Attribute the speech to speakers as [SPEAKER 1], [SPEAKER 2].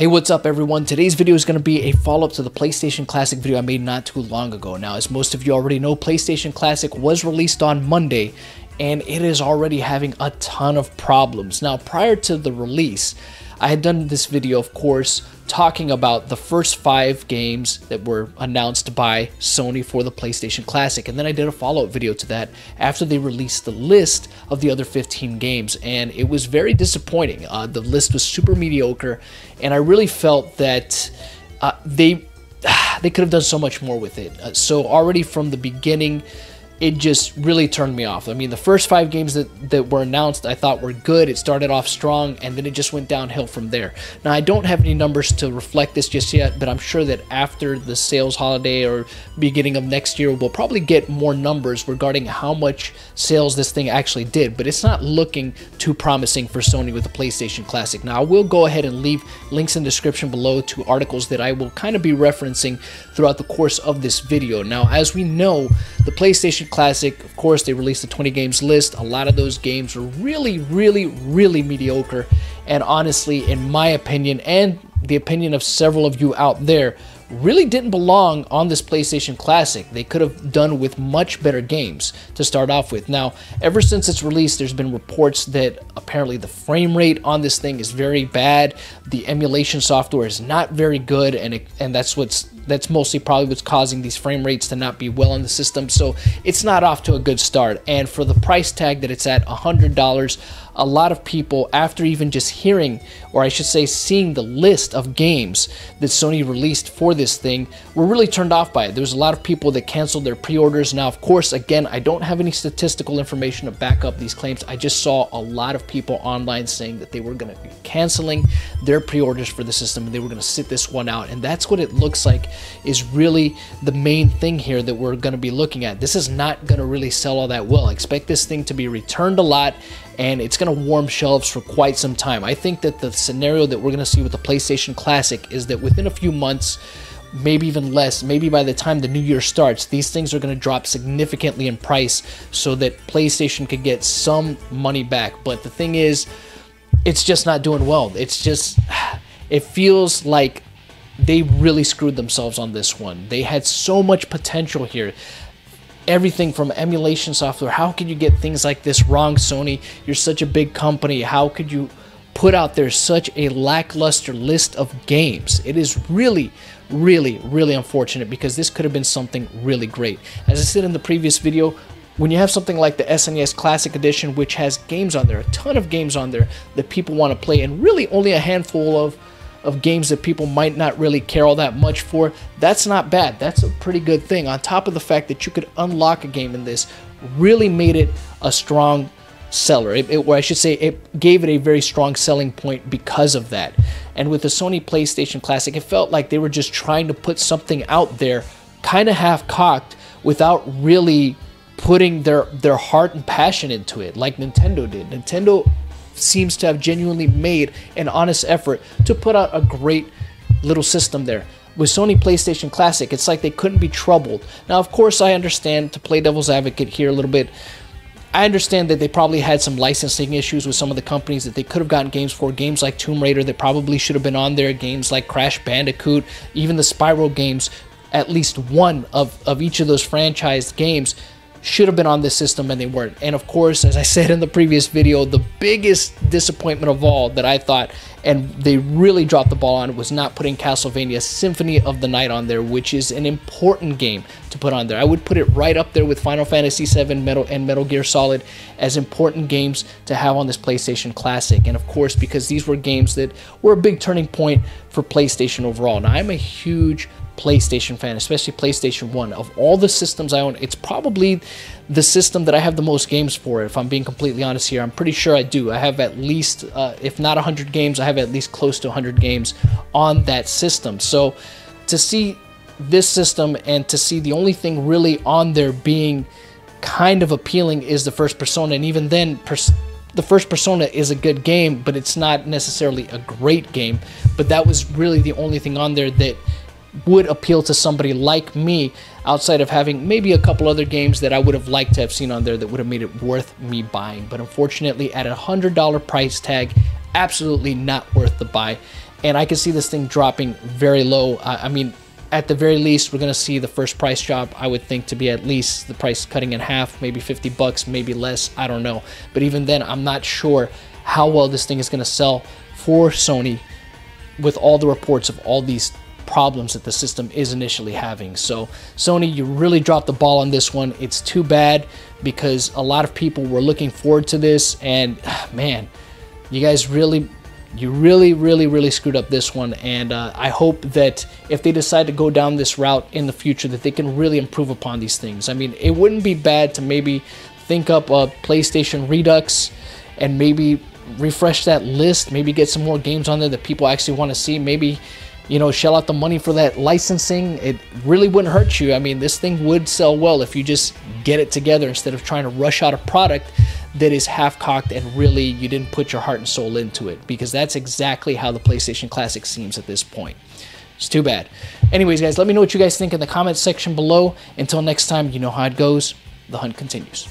[SPEAKER 1] Hey, what's up everyone? Today's video is going to be a follow-up to the PlayStation Classic video I made not too long ago. Now, as most of you already know, PlayStation Classic was released on Monday, and it is already having a ton of problems. Now, prior to the release, I had done this video, of course, talking about the first 5 games that were announced by Sony for the PlayStation Classic, and then I did a follow-up video to that after they released the list of the other 15 games, and it was very disappointing. The list was super mediocre, and I really felt that they could have done so much more with it. So already from the beginning, it just really turned me off. I mean, the first 5 games that were announced I thought were good. It started off strong, and then it just went downhill from there. Now, I don't have any numbers to reflect this just yet, but I'm sure that after the sales holiday or beginning of next year, we'll probably get more numbers regarding how much sales this thing actually did, but it's not looking too promising for Sony with the PlayStation Classic. Now, I will go ahead and leave links in the description below to articles that I will kind of be referencing throughout the course of this video. Now, as we know, the PlayStation Classic, of course, they released the 20 games list. A lot of those games were really mediocre, and honestly, in my opinion and the opinion of several of you out there, really didn't belong on this PlayStation Classic. They could have done with much better games to start off with. Now, ever since its release, there's been reports that apparently the frame rate on this thing is very bad. The emulation software is not very good, and that's mostly probably what's causing these frame rates to not be well in the system. So it's not off to a good start. And for the price tag that it's at, $100, a lot of people, after even just hearing, or I should say seeing the list of games that Sony released for this thing, were really turned off by it. There was a lot of people that canceled their pre-orders. Now, of course, again, I don't have any statistical information to back up these claims. I just saw a lot of people online saying that they were going to be canceling their pre-orders for the system, and they were going to sit this one out. And that's what it looks like is really the main thing here that we're going to be looking at. This is not going to really sell all that well. I expect this thing to be returned a lot, and it's going to warm shelves for quite some time. I think that the scenario that we're going to see with the PlayStation Classic is that within a few months, maybe even less, maybe by the time the new year starts, these things are going to drop significantly in price so that PlayStation could get some money back. But the thing is, it's just not doing well. It's just, it feels like they really screwed themselves on this one. They had so much potential here. Everything from emulation software. How could you get things like this wrong, Sony? You're such a big company. How could you put out there such a lackluster list of games? It is really unfortunate, because this could have been something really great. As I said in the previous video, when you have something like the SNES Classic Edition, which has games on there, a ton of games on there that people want to play, and really only a handful of games that people might not really care all that much for, that's not bad. That's a pretty good thing. On top of the fact that you could unlock a game in this, really made it a strong seller. Or I should say, it gave it a very strong selling point because of that. And with the Sony PlayStation Classic, it felt like they were just trying to put something out there, kind of half-cocked, without really putting their heart and passion into it, like Nintendo did. Nintendo seems to have genuinely made an honest effort to put out a great little system there. With Sony PlayStation Classic, it's like they couldn't be troubled. Now, of course, I understand, to play devil's advocate here a little bit, I understand that they probably had some licensing issues with some of the companies that they could have gotten games for. Games like Tomb Raider that probably should have been on there. Games like Crash Bandicoot, even the Spyro games, at least one of each of those franchised games should have been on this system, and they weren't. And of course, as I said in the previous video, the biggest disappointment of all that I thought, and they really dropped the ball on, was not putting Castlevania Symphony of the Night on there, which is an important game to put on there. I would put it right up there with Final Fantasy VII and Metal Gear Solid as important games to have on this PlayStation Classic. And of course, because these were games that were a big turning point for PlayStation overall. Now, I'm a huge PlayStation fan, especially PlayStation 1. Of all the systems I own, it's probably the system that I have the most games for, if I'm being completely honest here. I'm pretty sure I do. I have at least, if not 100 games, I have at least close to 100 games on that system. So to see this system and to see the only thing really on there being kind of appealing is the first Persona, and even then, the first Persona is a good game, but it's not necessarily a great game. But that was really the only thing on there that would appeal to somebody like me, outside of having maybe a couple other games that I would have liked to have seen on there that would have made it worth me buying. But unfortunately, at a $100 price tag, absolutely not worth the buy. and I can see this thing dropping very low. I mean, at the very least, we're going to see the first price drop, I would think, to be at least the price cutting in half, maybe 50 bucks, maybe less, I don't know. But even then, I'm not sure how well this thing is going to sell for Sony with all the reports of all these problems that the system is initially having. So Sony, you really dropped the ball on this one. It's too bad because a lot of people were looking forward to this, and man, you guys really screwed up this one. And I hope that if they decide to go down this route in the future, that they can really improve upon these things. I mean, it wouldn't be bad to maybe think up a PlayStation Redux and maybe refresh that list, maybe get some more games on there that people actually want to see. Maybe, you know, shell out the money for that licensing. It really wouldn't hurt you. I mean, this thing would sell well if you just get it together instead of trying to rush out a product that is half-cocked and really you didn't put your heart and soul into it, because that's exactly how the PlayStation Classic seems at this point. It's too bad. Anyways, guys, let me know what you guys think in the comments section below. Until next time, you know how it goes. The hunt continues.